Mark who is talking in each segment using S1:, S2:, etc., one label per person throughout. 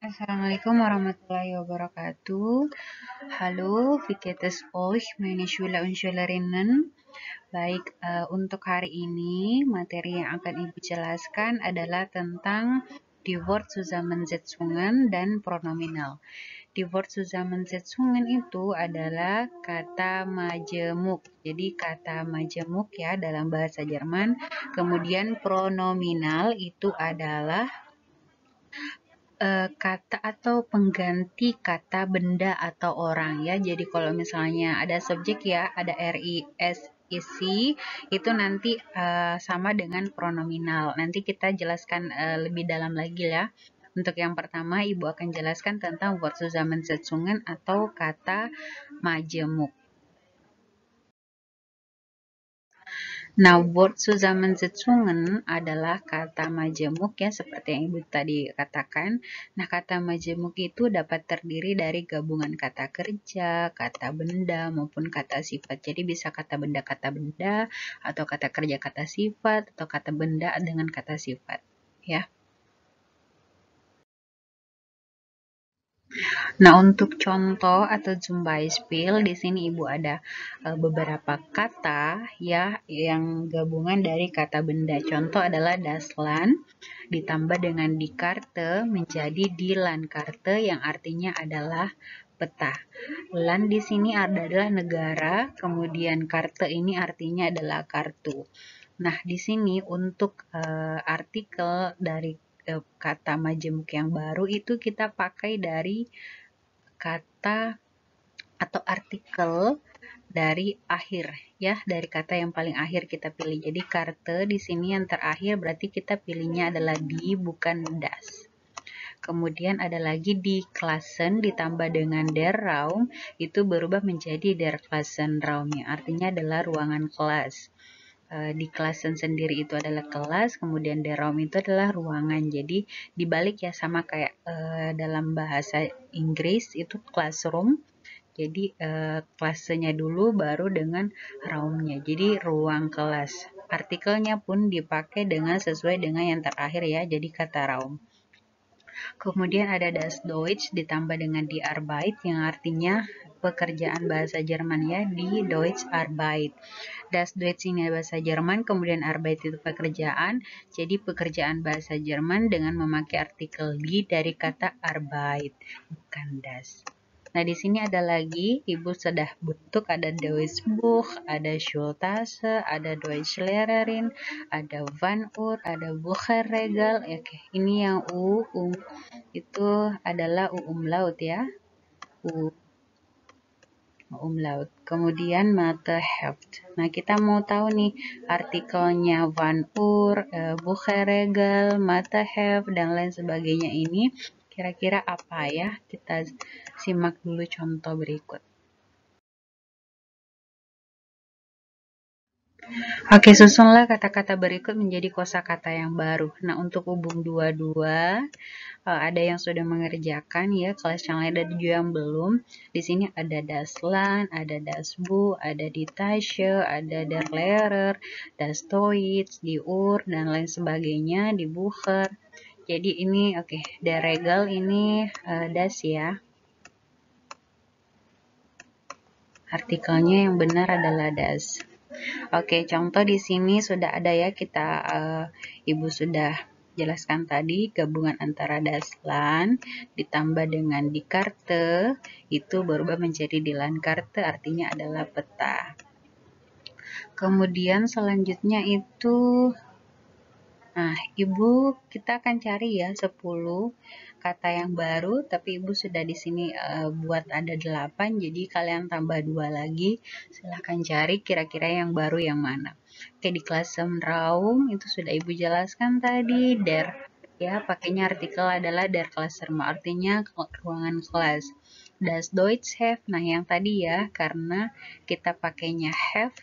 S1: Assalamualaikum warahmatullahi wabarakatuh. Halo, wie geht es euch, meine Schüler und Schülerinnen? Baik, untuk hari ini materi yang akan Ibu jelaskan adalah tentang die Wortzusammensetzungen dan pronominal. Die Wortzusammensetzungen itu adalah kata majemuk. Jadi kata majemuk ya dalam bahasa Jerman. Kemudian pronominal itu adalah kata atau pengganti kata benda atau orang ya. Jadi kalau misalnya ada subjek ya, ada RIS isi itu nanti sama dengan pronominal. Nanti kita jelaskan lebih dalam lagi ya. Untuk yang pertama, Ibu akan jelaskan tentang Wortzusammensetzungen atau kata majemuk. Nah, Wortzusammensetzungen adalah kata majemuk ya, seperti yang Ibu tadi katakan. Nah, kata majemuk itu dapat terdiri dari gabungan kata kerja, kata benda, maupun kata sifat. Jadi bisa kata benda, atau kata kerja, kata sifat, atau kata benda dengan kata sifat. Ya. Nah, untuk contoh atau zum Beispiel di sini Ibu ada beberapa kata ya yang gabungan dari kata benda. Contoh adalah das Land ditambah dengan die Karte menjadi die Landkarte yang artinya adalah peta. Land di sini adalah negara, kemudian karte ini artinya adalah kartu. Nah, di sini untuk artikel dari kata majemuk yang baru itu kita pakai dari kata atau artikel dari akhir ya, dari kata yang paling akhir kita pilih. Jadi karte di sini yang terakhir berarti kita pilihnya adalah di, bukan das. Kemudian ada lagi di Klassen ditambah dengan der Raum itu berubah menjadi der Klassenraum yang artinya adalah ruangan kelas. Di Klassen sendiri itu adalah kelas, kemudian der Raum itu adalah ruangan. Jadi dibalik ya, sama kayak dalam bahasa Inggris itu classroom. Jadi klasenya dulu baru dengan raumnya. Jadi ruang kelas. Artikelnya pun dipakai dengan sesuai dengan yang terakhir ya, jadi kata raum. Kemudian ada das Deutsch ditambah dengan die Arbeit yang artinya pekerjaan bahasa Jerman ya, die Deutsch Arbeit. Das Deutsch ini bahasa Jerman, kemudian Arbeit itu pekerjaan. Jadi pekerjaan bahasa Jerman dengan memakai artikel die dari kata Arbeit, bukan das. Nah, di sini ada lagi, Ibu sudah bentuk, ada Deutschbuch, ada Schultase, ada Deutschlehrerin, ada Van Uhr, ada Bucherregal. Oke, ini yang itu adalah umlaut ya. Umlaut. Kemudian Matheheft. Nah, kita mau tahu nih artikelnya Van Uhr, Bucherregal, Matheheft, dan lain sebagainya ini kira-kira apa ya? Kita simak dulu contoh berikut. Oke, susunlah kata-kata berikut menjadi kosakata yang baru. Nah, untuk hubung dua-dua, ada yang sudah mengerjakan ya, kelas yang lain ada juga yang belum. Di sini ada das Land, ada das Bu, ada die Tasche, ada der Lehrer, das Deutsch, die Uhr, dan lain sebagainya, di Bucher. Jadi ini oke, der Regal ini das ya. Artikelnya yang benar adalah das. Oke, contoh di sini sudah ada ya, kita Ibu sudah jelaskan tadi gabungan antara das Land ditambah dengan die Karte itu berubah menjadi die Landkarte, artinya adalah peta. Kemudian selanjutnya itu Ibu kita akan cari ya 10 kata yang baru, tapi Ibu sudah di sini buat ada 8, jadi kalian tambah 2 lagi. Silahkan cari kira-kira yang baru yang mana. Oke, di Klassenraum itu sudah Ibu jelaskan tadi, der ya, pakainya artikel adalah der Klassenraum, artinya ruangan kelas. Das Deutsch have, nah yang tadi ya, karena kita pakainya have,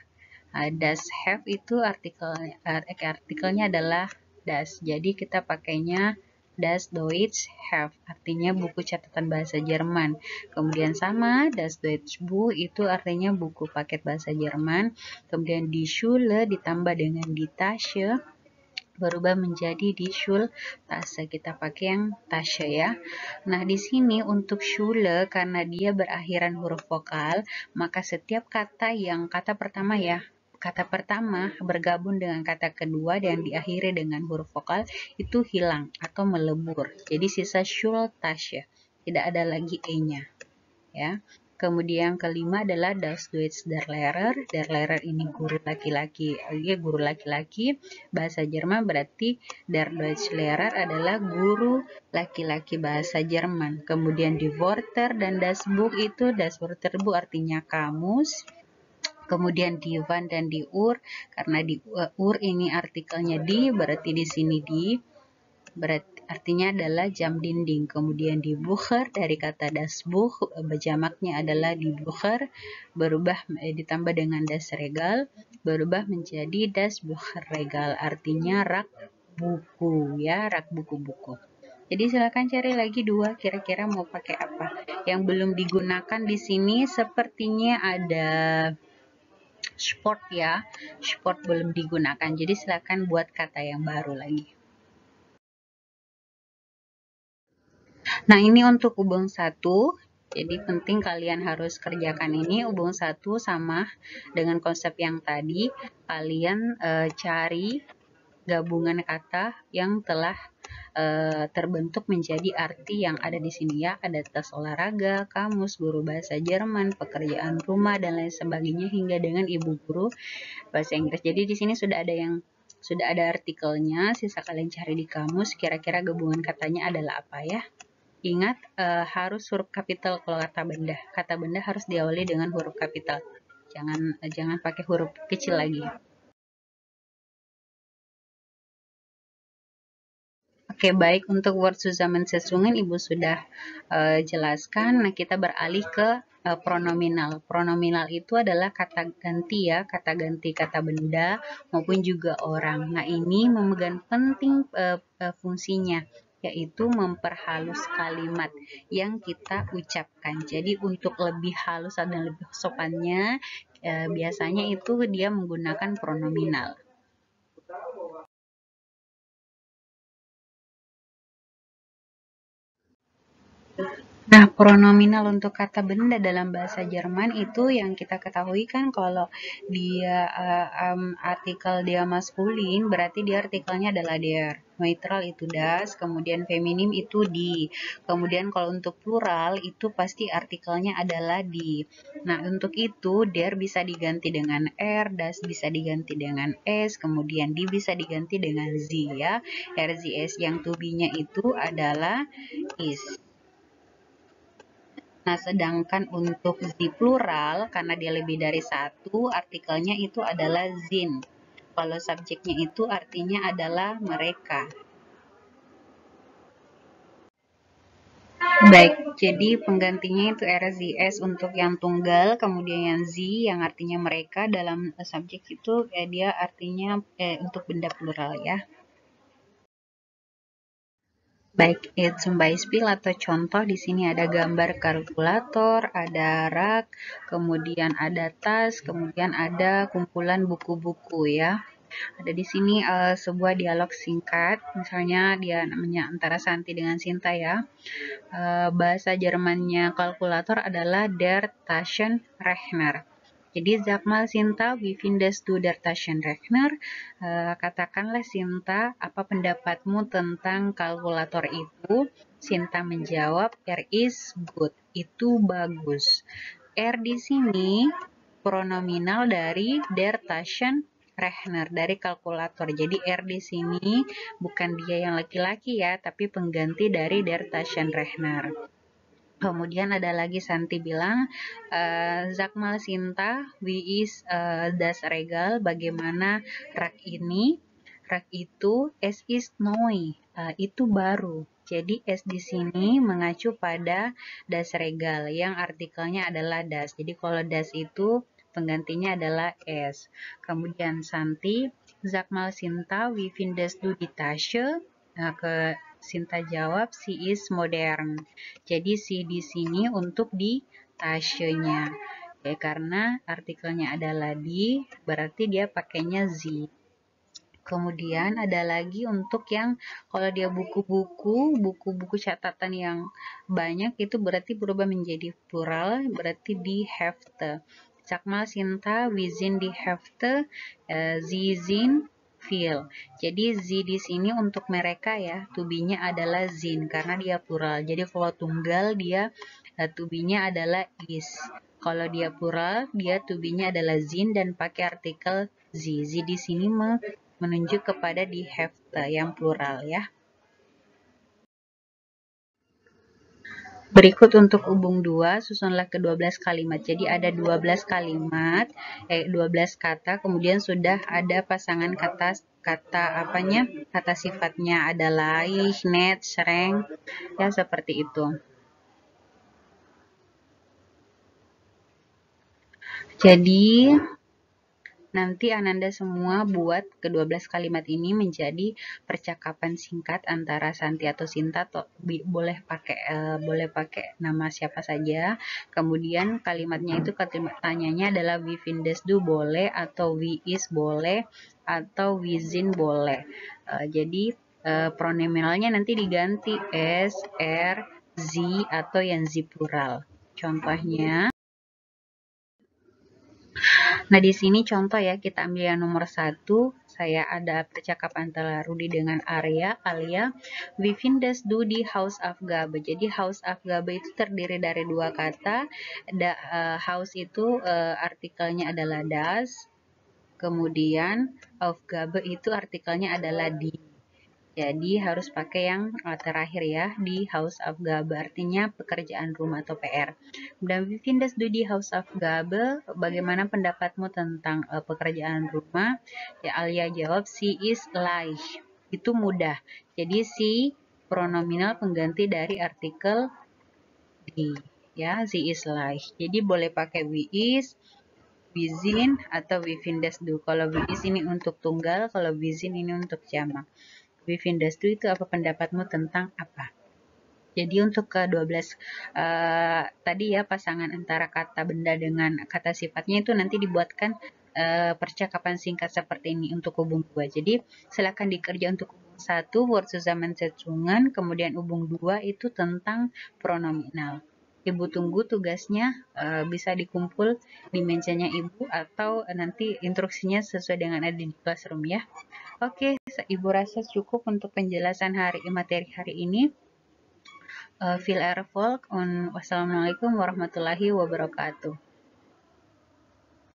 S1: das have itu artikelnya adalah das. Jadi kita pakainya das Deutsch have, artinya buku catatan bahasa Jerman. Kemudian sama das Deutsch Buch itu artinya buku paket bahasa Jerman. Kemudian die Schule ditambah dengan die Tasche berubah menjadi di Schultase. Kita pakai yang Tasche ya. Nah, di sini untuk Schule karena dia berakhiran huruf vokal, maka setiap kata yang kata pertama ya, kata pertama bergabung dengan kata kedua dan diakhiri dengan huruf vokal itu hilang atau melebur. Jadi sisa Schultase. Tidak ada lagi E-nya ya. Kemudian kelima adalah das Deutsch der Lehrer. Der Lehrer ini guru laki-laki, guru laki-laki. Bahasa Jerman berarti der Deutsch Lehrer adalah guru laki-laki bahasa Jerman. Kemudian die Wörter dan das Buch itu, das Wörter Buch artinya kamus. Kemudian die Wand dan die Uhr, karena di Uhr ini artikelnya di, berarti di sini di. Berarti artinya adalah jam dinding. Kemudian di Bucher dari kata das Buch, jamaknya adalah di Bucher, berubah ditambah dengan das Regal, berubah menjadi das Bucher Regal, artinya rak buku ya, rak buku-buku. Jadi silakan cari lagi dua, kira-kira mau pakai apa. Yang belum digunakan di sini sepertinya ada sport ya, sport belum digunakan. Jadi silakan buat kata yang baru lagi. Nah, ini untuk hubung 1. Jadi penting kalian harus kerjakan ini. Hubung 1 sama dengan konsep yang tadi. Kalian cari gabungan kata yang telah terbentuk menjadi arti yang ada di sini ya. Ada tas olahraga, kamus, guru bahasa Jerman, pekerjaan rumah, dan lain sebagainya hingga dengan ibu guru bahasa Inggris. Jadi di sini sudah ada artikelnya. Sisa kalian cari di kamus. Kira-kira gabungan katanya adalah apa ya? Ingat, harus huruf kapital kalau kata benda. Kata benda harus diawali dengan huruf kapital. Jangan pakai huruf kecil lagi. Oke, baik, untuk word Zusammensetzungen Ibu sudah jelaskan. Nah, kita beralih ke pronominal. Pronominal itu adalah kata ganti ya, kata ganti kata benda maupun juga orang. Nah, ini memegang penting fungsinya, yaitu memperhalus kalimat yang kita ucapkan. Jadi untuk lebih halus dan lebih sopannya, biasanya itu dia menggunakan pronominal. Nah, pronominal untuk kata benda dalam bahasa Jerman itu yang kita ketahui kan kalau dia artikel dia maskulin, berarti dia artikelnya adalah der. Neutral itu das, kemudian feminim itu di. Kemudian kalau untuk plural itu pasti artikelnya adalah di. Nah, untuk itu der bisa diganti dengan er, das bisa diganti dengan s, kemudian di bisa diganti dengan z ya. RZS yang to be-nya itu adalah is. Nah, sedangkan untuk zi plural, karena dia lebih dari satu, artikelnya itu adalah zin. Kalau subjeknya itu artinya adalah mereka. Baik, jadi penggantinya itu RZS untuk yang tunggal, kemudian yang Z yang artinya mereka dalam subjek itu dia artinya untuk benda plural ya. Baik, zum Beispiel atau contoh di sini ada gambar kalkulator, ada rak, kemudian ada tas, kemudian ada kumpulan buku-buku ya. Ada di sini sebuah dialog singkat, misalnya dia namanya antara Santi dengan Sinta ya. Bahasa Jermannya kalkulator adalah der Taschenrechner. Jadi sag mal Sinta, wie findest du der Taschenrechner? Katakanlah Sinta, apa pendapatmu tentang kalkulator itu? Sinta menjawab, er is good, itu bagus. Er di sini pronominal dari der Taschenrechner, dari kalkulator. Jadi er di sini bukan dia yang laki-laki ya, tapi pengganti dari der Taschenrechner. Kemudian ada lagi Santi bilang, sag mal Sinta, wie is das Regal, bagaimana rak ini? Rak itu, es is neu, itu baru. Jadi es di sini mengacu pada das Regal yang artikelnya adalah das. Jadi kalau das itu penggantinya adalah es. Kemudian Santi, sag mal Sinta, wie findest du die Tasche? Nah, Sinta jawab, she is modern. Jadi si di sini untuk di tasnya. Ya, karena artikelnya adalah di, berarti dia pakainya z. Kemudian ada lagi untuk yang kalau dia buku-buku catatan yang banyak itu berarti berubah menjadi plural, berarti die Hefte. Sag mal Sinta, wir sind die Hefte, sie sind viel. Jadi sie di sini untuk mereka ya, to be-nya adalah sind karena dia plural. Jadi kalau tunggal dia to be-nya adalah is. Kalau dia plural, dia to be-nya adalah sind dan pakai artikel sie. Sie di sini menunjuk kepada die Hefte yang plural ya. Berikut untuk hubung 2, susunlah ke-12 kalimat. Jadi ada 12 kalimat, 12 kata, kemudian sudah ada pasangan kata apanya? Kata sifatnya ada leicht, net, streng, ya seperti itu. Jadi nanti Ananda semua buat ke-12 kalimat ini menjadi percakapan singkat antara Santi atau Sinta, boleh pakai nama siapa saja. Kemudian kalimatnya itu kalimat tanyanya adalah wie findest du boleh, atau wie is boleh, atau wie sind boleh. Jadi pronominalnya nanti diganti s, r, sie, atau yang sie plural. Contohnya, nah, di sini contoh ya, kita ambil yang nomor 1. Saya ada percakapan antara Rudi dengan Alia. Wie findest du die Hausaufgabe? Jadi Hausaufgabe itu terdiri dari dua kata. Haus itu artikelnya adalah das. Kemudian Aufgabe itu artikelnya adalah die. Jadi harus pakai yang terakhir ya, di Hausaufgabe, artinya pekerjaan rumah atau PR. Dan wie findest du die Hausaufgabe? Bagaimana pendapatmu tentang pekerjaan rumah? Ya, Alia jawab, sie ist leicht. Itu mudah. Jadi si pronominal pengganti dari artikel die. Ya, sie ist leicht. Jadi boleh pakai wie is, wie sind, atau wie findest du. Kalau wie is ini untuk tunggal, kalau wie sind ini untuk jamak. Wie findest du itu apa pendapatmu tentang apa? Jadi untuk ke-12 tadi ya pasangan antara kata benda dengan kata sifatnya itu nanti dibuatkan percakapan singkat seperti ini untuk hubung 2. Jadi silakan dikerja untuk hubung 1 Wort Zusammensetzungen, kemudian hubung 2 itu tentang pronominal. Ibu tunggu tugasnya bisa dikumpul di mejanya Ibu atau nanti instruksinya sesuai dengan ada di classroom ya. Oke, Ibu rasa cukup untuk penjelasan materi hari ini. Viel Erfolg und wassalamualaikum warahmatullahi wabarakatuh.